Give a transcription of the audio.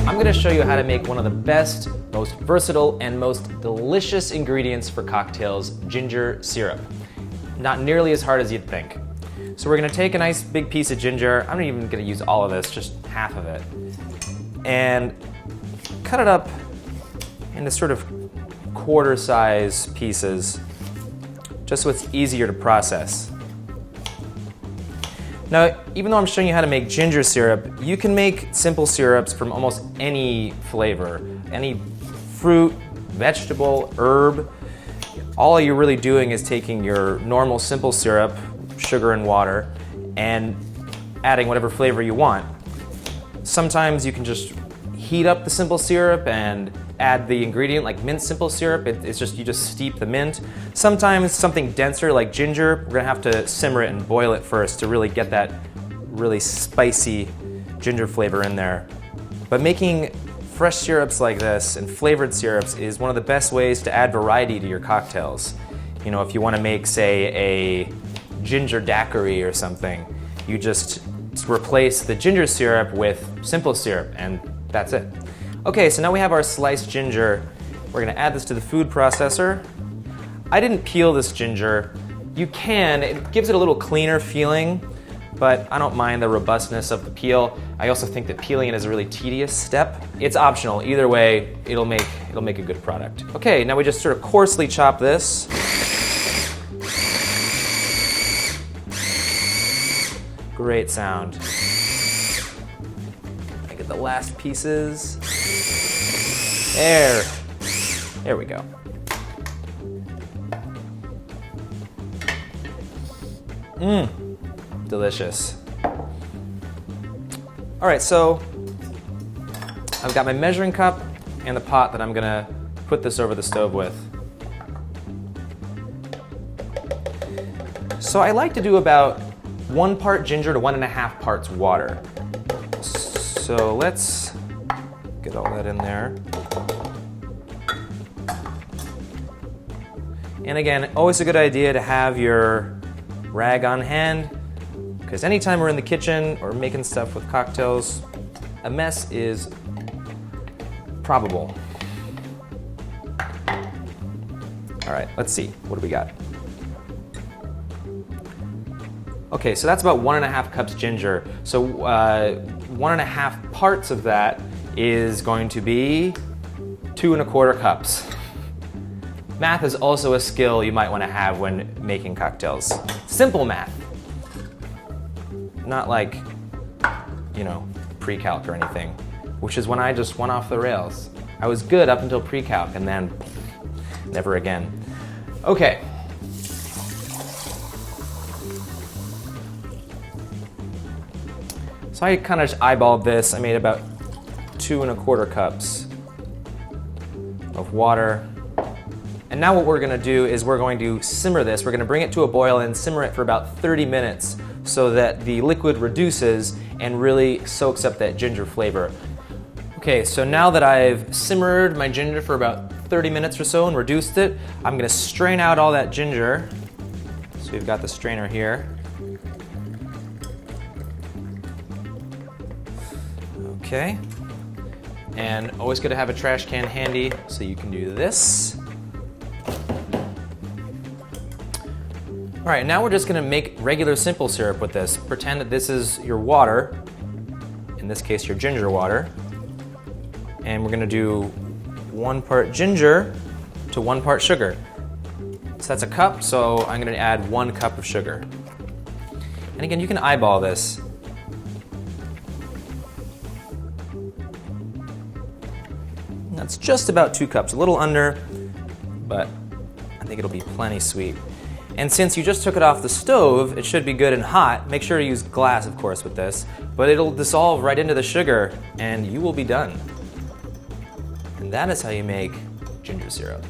I'm going to show you how to make one of the best, most versatile, and most delicious ingredients for cocktails, ginger syrup. Not nearly as hard as you'd think. So we're going to take a nice big piece of ginger. I'm not even going to use all of this, just half of it. And cut it up into sort of quarter-size pieces, just so it's easier to process. Now, even though I'm showing you how to make ginger syrup, you can make simple syrups from almost any flavor, any fruit, vegetable, herb. All you're really doing is taking your normal simple syrup, sugar and water, and adding whatever flavor you want. Sometimes you can just heat up the simple syrup and add the ingredient like mint simple syrup. It's just, you just steep the mint. Sometimes something denser like ginger, we're gonna have to simmer it and boil it first to really get that really spicy ginger flavor in there. But making fresh syrups like this and flavored syrups is one of the best ways to add variety to your cocktails. You know, if you want to make, say, a ginger daiquiri or something, you just replace the ginger syrup with simple syrup and that's it. Okay, so now we have our sliced ginger. We're gonna add this to the food processor. I didn't peel this ginger. You can, it gives it a little cleaner feeling, but I don't mind the robustness of the peel. I also think that peeling it is a really tedious step. It's optional, either way, it'll make a good product. Okay, now we just sort of coarsely chop this. Great sound. I get the last pieces. There we go. Delicious. All right, so I've got my measuring cup and the pot that I'm gonna put this over the stove with. So I like to do about 1 part ginger to 1.5 parts water. So let's get all that in there. And again, always a good idea to have your rag on hand, because anytime we're in the kitchen or making stuff with cocktails, a mess is probable. All right, let's see, what do we got? Okay, so that's about 1.5 cups ginger. So 1.5 parts of that is going to be 2.25 cups. Math is also a skill you might want to have when making cocktails. Simple math. Not like, you know, pre-calc or anything, which is when I just went off the rails. I was good up until pre-calc and then never again. Okay. So I kind of just eyeballed this. I made about 2.25 cups of water. And now what we're gonna do is we're going to simmer this. We're gonna bring it to a boil and simmer it for about 30 minutes so that the liquid reduces and really soaks up that ginger flavor. Okay, so now that I've simmered my ginger for about 30 minutes or so and reduced it, I'm gonna strain out all that ginger. So we've got the strainer here. Okay, and always good to have a trash can handy so you can do this. All right, now we're just gonna make regular simple syrup with this. Pretend that this is your water, in this case your ginger water, and we're gonna do 1 part ginger to 1 part sugar. So that's a cup, so I'm gonna add 1 cup of sugar. And again, you can eyeball this. That's just about 2 cups, a little under, but I think it'll be plenty sweet. And since you just took it off the stove, it should be good and hot. Make sure to use glass, of course, with this, but it'll dissolve right into the sugar and you will be done. And that is how you make ginger syrup.